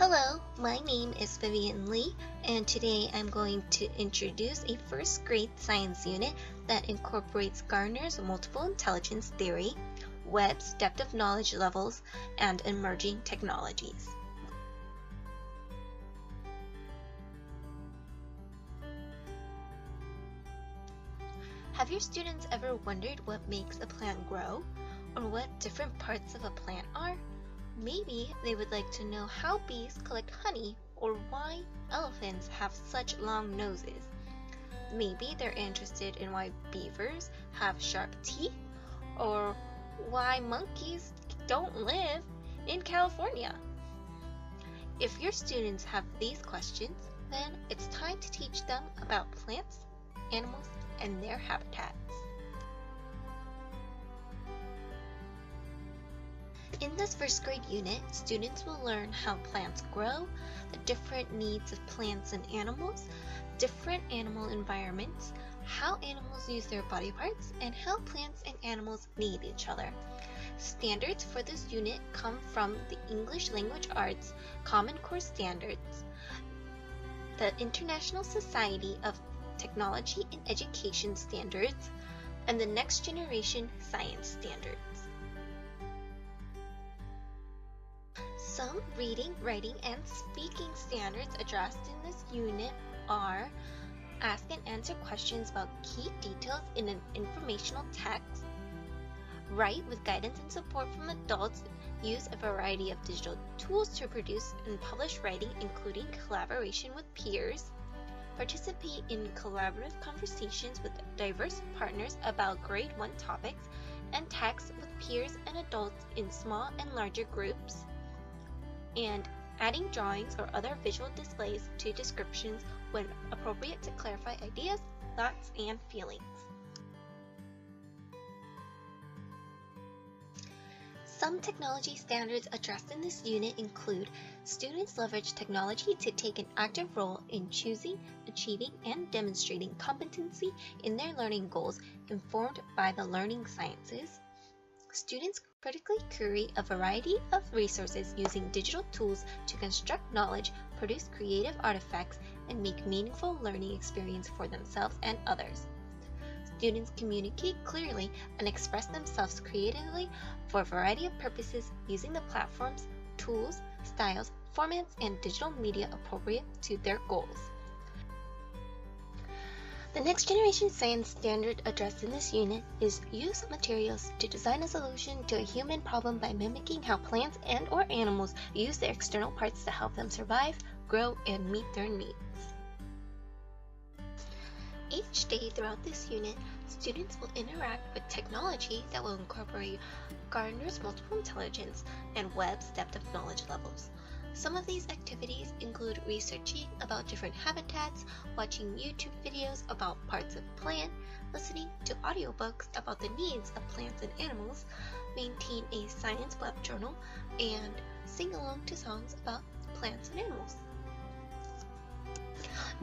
Hello, my name is Vivian Lee, and today I'm going to introduce a first grade science unit that incorporates Gardner's multiple intelligence theory, Webb's depth of knowledge levels, and emerging technologies. Have your students ever wondered what makes a plant grow, or what different parts of a plant are? Maybe they would like to know how bees collect honey, or why elephants have such long noses. Maybe they're interested in why beavers have sharp teeth, or why monkeys don't live in California. If your students have these questions, then it's time to teach them about plants, animals, and their habitats. In this first grade unit, students will learn how plants grow, the different needs of plants and animals, different animal environments, how animals use their body parts, and how plants and animals need each other. Standards for this unit come from the English Language Arts Common Core Standards, the International Society of Technology and Education Standards, and the Next Generation Science Standards. Some reading, writing, and speaking standards addressed in this unit are: ask and answer questions about key details in an informational text, write with guidance and support from adults, use a variety of digital tools to produce and publish writing, including collaboration with peers, participate in collaborative conversations with diverse partners about grade 1 topics, and text with peers and adults in small and larger groups, and adding drawings or other visual displays to descriptions when appropriate to clarify ideas, thoughts, and feelings. Some technology standards addressed in this unit include: students leverage technology to take an active role in choosing, achieving, and demonstrating competency in their learning goals informed by the learning sciences. Students critically curate a variety of resources using digital tools to construct knowledge, produce creative artifacts, and make meaningful learning experience for themselves and others. Students communicate clearly and express themselves creatively for a variety of purposes using the platforms, tools, styles, formats, and digital media appropriate to their goals. The Next Generation Science standard addressed in this unit is: use materials to design a solution to a human problem by mimicking how plants and/or animals use their external parts to help them survive, grow, and meet their needs. Each day throughout this unit, students will interact with technology that will incorporate Gardner's multiple intelligence and Webb's depth of knowledge levels. Some of these activities include researching about different habitats, watching YouTube videos about parts of a plant, listening to audiobooks about the needs of plants and animals, maintain a science web journal, and sing along to songs about plants and animals.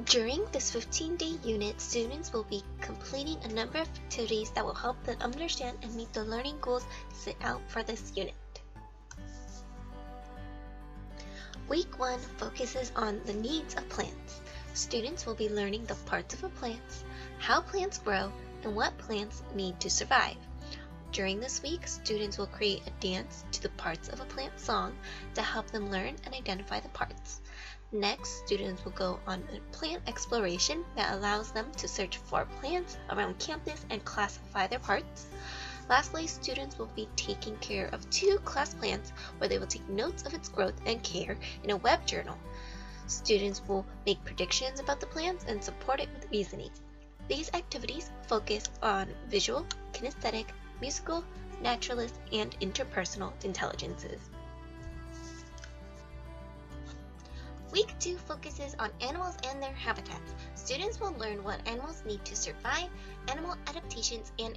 During this 15-day unit, students will be completing a number of activities that will help them understand and meet the learning goals set out for this unit. Week 1 focuses on the needs of plants. Students will be learning the parts of a plant, how plants grow, and what plants need to survive. During this week, students will create a dance to the parts of a plant song to help them learn and identify the parts. Next, students will go on a plant exploration that allows them to search for plants around campus and classify their parts. Lastly, students will be taking care of 2 class plants where they will take notes of its growth and care in a web journal. Students will make predictions about the plants and support it with reasoning. These activities focus on visual, kinesthetic, musical, naturalist, and interpersonal intelligences. Week 2 focuses on animals and their habitats. Students will learn what animals need to survive, animal adaptations, and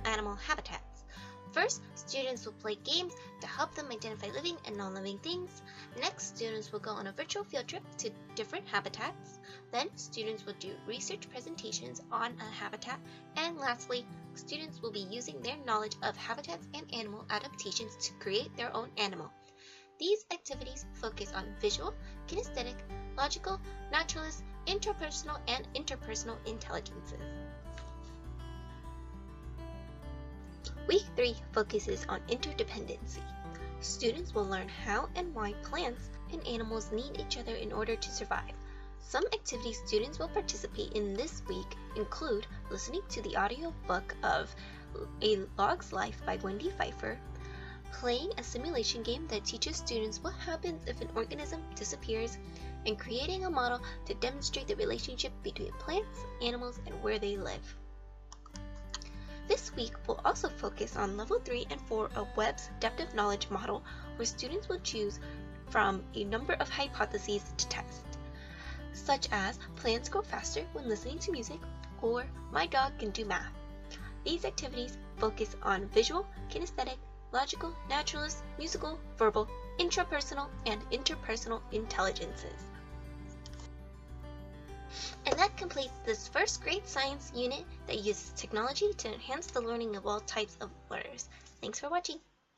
animal habitats. First, students will play games to help them identify living and non-living things. Next, students will go on a virtual field trip to different habitats. Then, students will do research presentations on a habitat. And lastly, students will be using their knowledge of habitats and animal adaptations to create their own animal. These activities focus on visual, kinesthetic, logical, naturalist, intrapersonal, and interpersonal intelligences. Week 3 focuses on interdependency. Students will learn how and why plants and animals need each other in order to survive. Some activities students will participate in this week include listening to the audio book of A Log's Life by Wendy Pfeiffer, playing a simulation game that teaches students what happens if an organism disappears, and creating a model to demonstrate the relationship between plants, animals, and where they live. This week will also focus on Level 3 and 4 of Webb's Adaptive Knowledge Model, where students will choose from a number of hypotheses to test, such as plants grow faster when listening to music, or my dog can do math. These activities focus on visual, kinesthetic, logical, naturalist, musical, verbal, intrapersonal, and interpersonal intelligences. And that completes this first grade science unit that uses technology to enhance the learning of all types of learners. Thanks for watching.